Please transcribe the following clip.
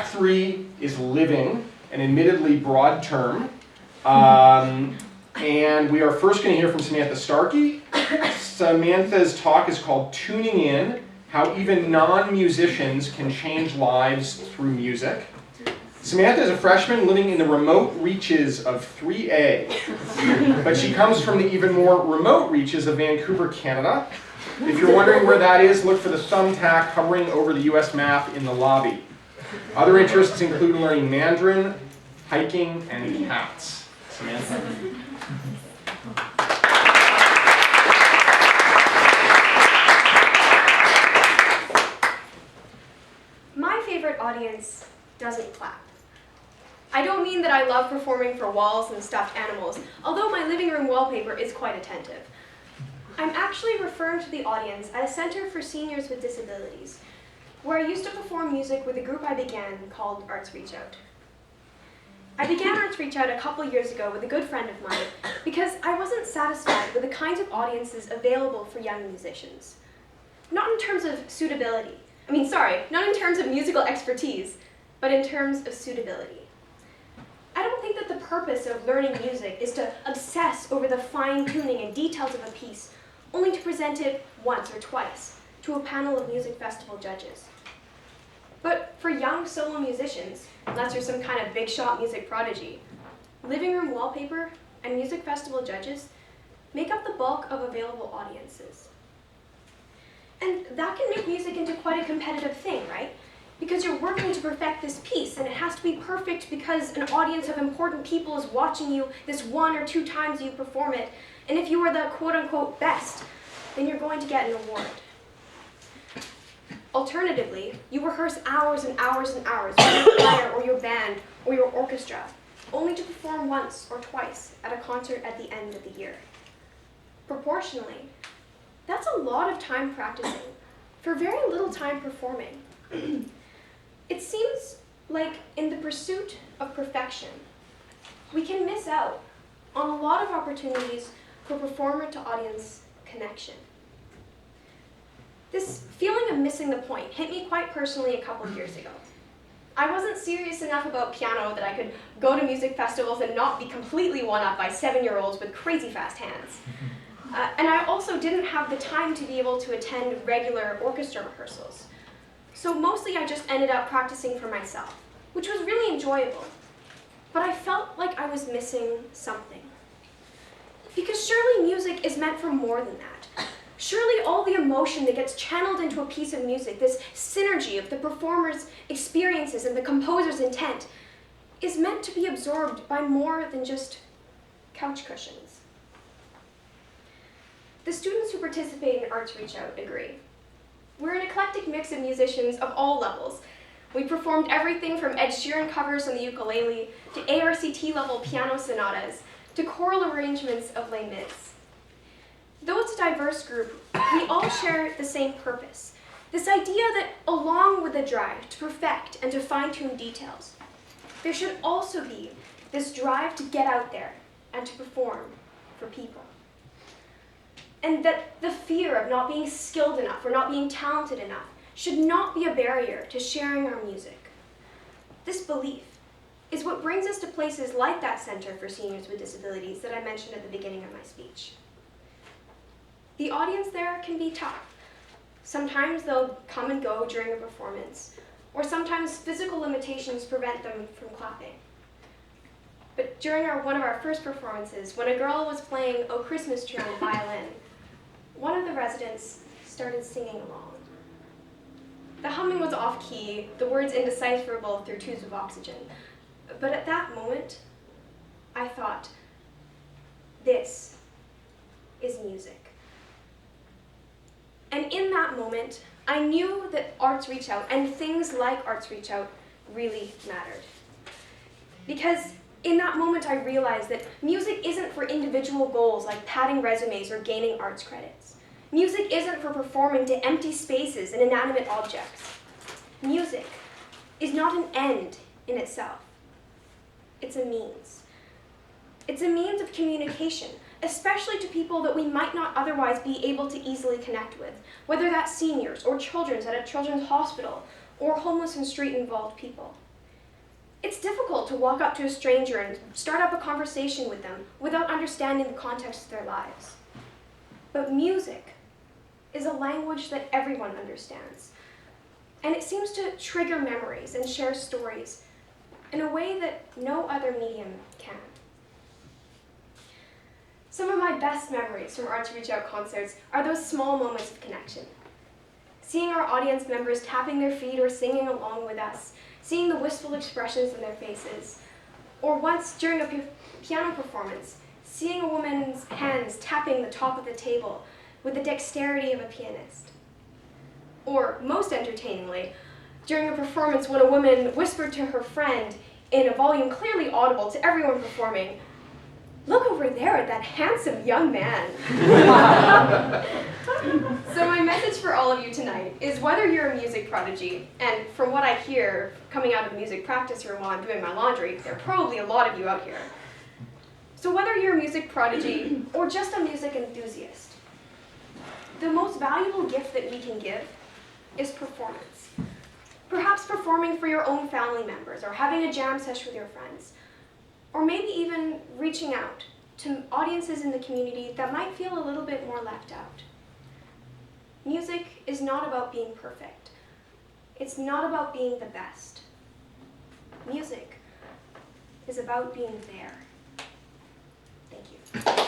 Act 3 is living, an admittedly broad term. And we are first going to hear from Samantha Starkey. Samantha's talk is called Tuning In, How Even Non-Musicians Can Change Lives Through Music. Samantha is a freshman living in the remote reaches of 3A, but she comes from the even more remote reaches of Vancouver, Canada. If you're wondering where that is, look for the thumbtack hovering over the US map in the lobby. Other interests include learning Mandarin, hiking, and cats. Samantha. My favorite audience doesn't clap. I don't mean that I love performing for walls and stuffed animals, although my living room wallpaper is quite attentive. I'm actually referring to the audience at a center for seniors with disabilities, where I used to perform music with a group I began called Arts Reach Out. I began Arts Reach Out a couple years ago with a good friend of mine because I wasn't satisfied with the kinds of audiences available for young musicians. Not in terms of suitability. Not in terms of musical expertise, but in terms of suitability. I don't think that the purpose of learning music is to obsess over the fine-tuning and details of a piece, only to present it once or twice to a panel of music festival judges. But for young solo musicians, unless you're some kind of big shot music prodigy, living room wallpaper and music festival judges make up the bulk of available audiences. And that can make music into quite a competitive thing, right? Because you're working to perfect this piece, and it has to be perfect because an audience of important people is watching you this 1 or 2 times you perform it, and if you are the quote-unquote best, then you're going to get an award. Alternatively, you rehearse hours and hours and hours with your choir or your band or your orchestra, only to perform once or twice at a concert at the end of the year. Proportionally, that's a lot of time practicing for very little time performing. It seems like in the pursuit of perfection, we can miss out on a lot of opportunities for performer-to-audience connection. This feeling of missing the point hit me quite personally a couple of years ago. I wasn't serious enough about piano that I could go to music festivals and not be completely won up by 7-year-olds with crazy fast hands. And I also didn't have the time to be able to attend regular orchestra rehearsals. So mostly I just ended up practicing for myself, which was really enjoyable. But I felt like I was missing something. Because surely music is meant for more than that. Surely all the emotion that gets channeled into a piece of music, this synergy of the performer's experiences and the composer's intent, is meant to be absorbed by more than just couch cushions. The students who participate in Arts Reach Out agree. We're an eclectic mix of musicians of all levels. We performed everything from Ed Sheeran covers on the ukulele to ARCT-level piano sonatas to choral arrangements of Les Mis. Though it's a diverse group, we all share the same purpose, this idea that along with the drive to perfect and to fine-tune details, there should also be this drive to get out there and to perform for people. And that the fear of not being skilled enough or not being talented enough should not be a barrier to sharing our music. This belief is what brings us to places like that Center for Seniors with Disabilities that I mentioned at the beginning of my speech. The audience there can be tough. Sometimes they'll come and go during a performance, or sometimes physical limitations prevent them from clapping. But during one of our first performances, when a girl was playing "O Christmas Tree" on the violin, one of the residents started singing along. The humming was off-key, the words indecipherable through tubes of oxygen. But at that moment, I thought, this is music. And in that moment, I knew that Arts Reach Out and things like Arts Reach Out really mattered. Because in that moment, I realized that music isn't for individual goals like padding resumes or gaining arts credits. Music isn't for performing to empty spaces and inanimate objects. Music is not an end in itself. It's a means. It's a means of communication, especially to people that we might not otherwise be able to easily connect with, whether that's seniors or children at a children's hospital or homeless and street-involved people. It's difficult to walk up to a stranger and start up a conversation with them without understanding the context of their lives. But music is a language that everyone understands, and it seems to trigger memories and share stories in a way that no other medium can. Some of my best memories from Arts Reach Out concerts are those small moments of connection. Seeing our audience members tapping their feet or singing along with us, seeing the wistful expressions in their faces, or once during a piano performance, seeing a woman's hands tapping the top of the table with the dexterity of a pianist. Or, most entertainingly, during a performance when a woman whispered to her friend in a volume clearly audible to everyone performing, "Look over there at that handsome young man." So my message for all of you tonight is whether you're a music prodigy, and from what I hear coming out of the music practice room while I'm doing my laundry, there are probably a lot of you out here. So whether you're a music prodigy or just a music enthusiast, the most valuable gift that we can give is performance. Perhaps performing for your own family members or having a jam session with your friends, or maybe even reaching out to audiences in the community that might feel a little bit more left out. Music is not about being perfect. It's not about being the best. Music is about being there. Thank you.